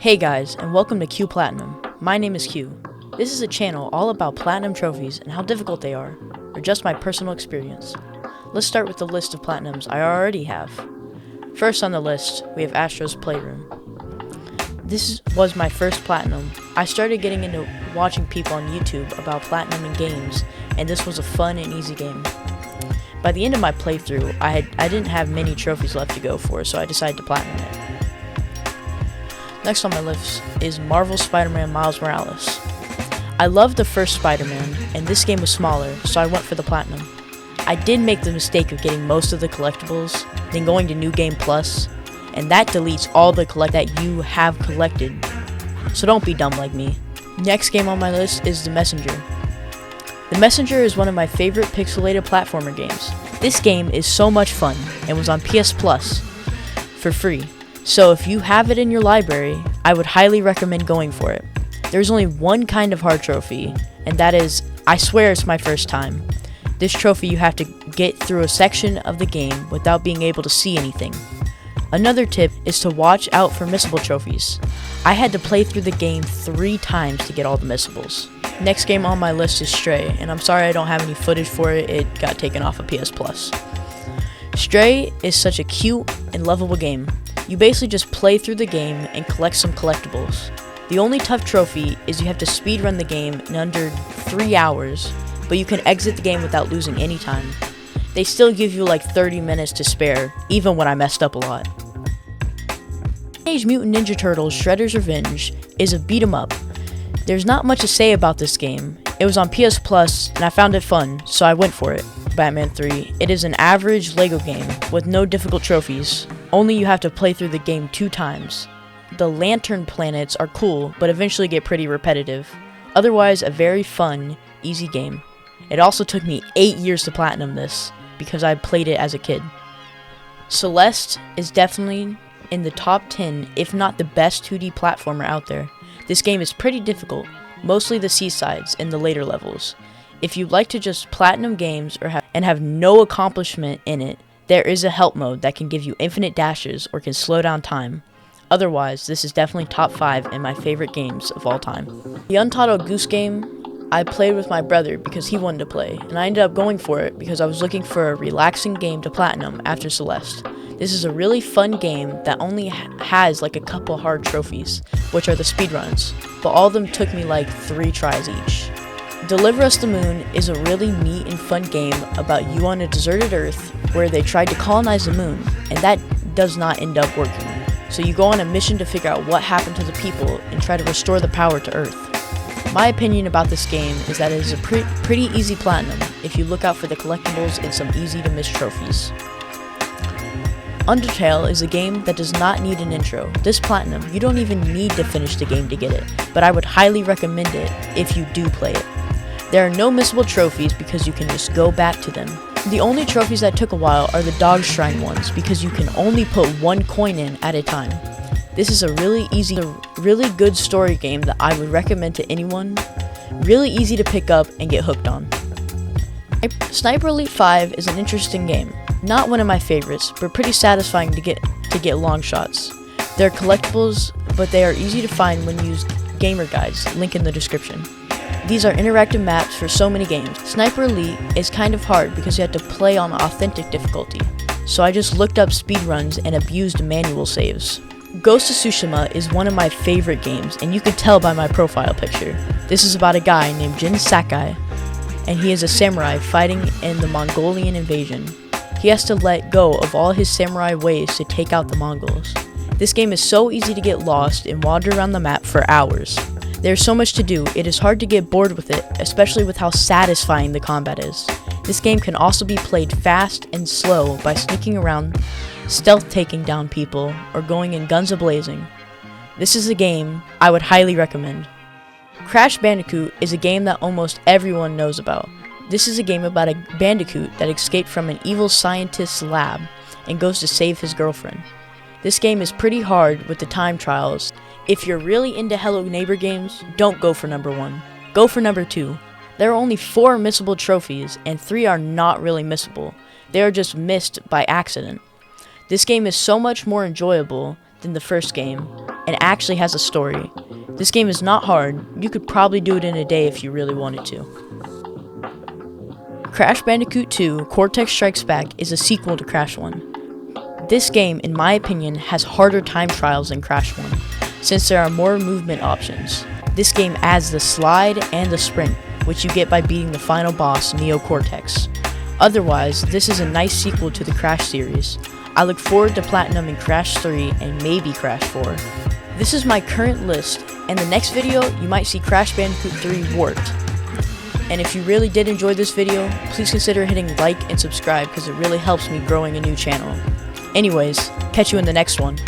Hey guys, and welcome to Q Platinum. My name is Q. This is a channel all about platinum trophies and how difficult they are, or just my personal experience. Let's start with the list of platinums I already have. First on the list, we have Astro's Playroom. This was my first platinum. I started getting into watching people on YouTube about platinum in games, and this was a fun and easy game. By the end of my playthrough, I didn't have many trophies left to go for, so I decided to platinum it. Next on my list is Marvel's Spider-Man Miles Morales. I loved the first Spider-Man, and this game was smaller, so I went for the platinum. I did make the mistake of getting most of the collectibles, then going to New Game Plus, and that deletes all the that you have collected, so don't be dumb like me. Next game on my list is The Messenger. The Messenger is one of my favorite pixelated platformer games. This game is so much fun, and was on PS Plus for free. So if you have it in your library, I would highly recommend going for it. There's only one kind of hard trophy, and that is, I swear it's my first time. This trophy you have to get through a section of the game without being able to see anything. Another tip is to watch out for missable trophies. I had to play through the game 3 times to get all the missables. Next game on my list is Stray, and I'm sorry I don't have any footage for it, it got taken off of PS Plus. Stray is such a cute and lovable game. You basically just play through the game and collect some collectibles. The only tough trophy is you have to speedrun the game in under 3 hours, but you can exit the game without losing any time. They still give you like 30 minutes to spare, even when I messed up a lot. Teenage Mutant Ninja Turtles Shredder's Revenge is a beat 'em up. There's not much to say about this game. It was on PS Plus and I found it fun, so I went for it. Batman 3. It is an average LEGO game with no difficult trophies. Only you have to play through the game 2 times. The lantern planets are cool, but eventually get pretty repetitive. Otherwise, a very fun, easy game. It also took me 8 years to platinum this, because I played it as a kid. Celeste is definitely in the top 10, if not the best 2D platformer out there. This game is pretty difficult, mostly the seasides and the later levels. If you like to just platinum games and have no accomplishment in it, there is a help mode that can give you infinite dashes or can slow down time. Otherwise, this is definitely top 5 in my favorite games of all time. The Untitled Goose Game, I played with my brother because he wanted to play, and I ended up going for it because I was looking for a relaxing game to platinum after Celeste. This is a really fun game that only has like a couple hard trophies, which are the speedruns, but all of them took me like 3 tries each. Deliver Us the Moon is a really neat and fun game about you on a deserted Earth where they tried to colonize the moon, and that does not end up working. So you go on a mission to figure out what happened to the people and try to restore the power to Earth. My opinion about this game is that it is a pretty easy platinum if you look out for the collectibles and some easy to miss trophies. Undertale is a game that does not need an intro. This platinum, you don't even need to finish the game to get it, but I would highly recommend it if you do play it. There are no missable trophies because you can just go back to them. The only trophies that took a while are the Dog Shrine ones because you can only put 1 coin in at a time. This is a really easy, really good story game that I would recommend to anyone. Really easy to pick up and get hooked on. Sniper Elite 5 is an interesting game. Not one of my favorites, but pretty satisfying to get long shots. They're collectibles, but they are easy to find when you use gamer guides, link in the description. These are interactive maps for so many games. Sniper Elite is kind of hard because you have to play on authentic difficulty, so I just looked up speedruns and abused manual saves. Ghost of Tsushima is one of my favorite games, and you can tell by my profile picture. This is about a guy named Jin Sakai, and he is a samurai fighting in the Mongolian invasion. He has to let go of all his samurai ways to take out the Mongols. This game is so easy to get lost and wander around the map for hours. There's so much to do, it is hard to get bored with it, especially with how satisfying the combat is. This game can also be played fast and slow by sneaking around, stealth taking down people, or going in guns a-blazing. This is a game I would highly recommend. Crash Bandicoot is a game that almost everyone knows about. This is a game about a bandicoot that escaped from an evil scientist's lab and goes to save his girlfriend. This game is pretty hard with the time trials. If you're really into Hello Neighbor games, don't go for number 1. Go for number 2. There are only 4 missable trophies, and 3 are not really missable. They are just missed by accident. This game is so much more enjoyable than the first game, and actually has a story. This game is not hard, you could probably do it in a day if you really wanted to. Crash Bandicoot 2 Cortex Strikes Back is a sequel to Crash 1. This game, in my opinion, has harder time trials than Crash 1, since there are more movement options. This game adds the slide and the sprint, which you get by beating the final boss, Neo Cortex. Otherwise, this is a nice sequel to the Crash series. I look forward to Platinum in Crash 3 and maybe Crash 4. This is my current list, and the next video you might see Crash Bandicoot 3 Warped. And if you really did enjoy this video, please consider hitting like and subscribe because it really helps me growing a new channel. Anyways, catch you in the next one.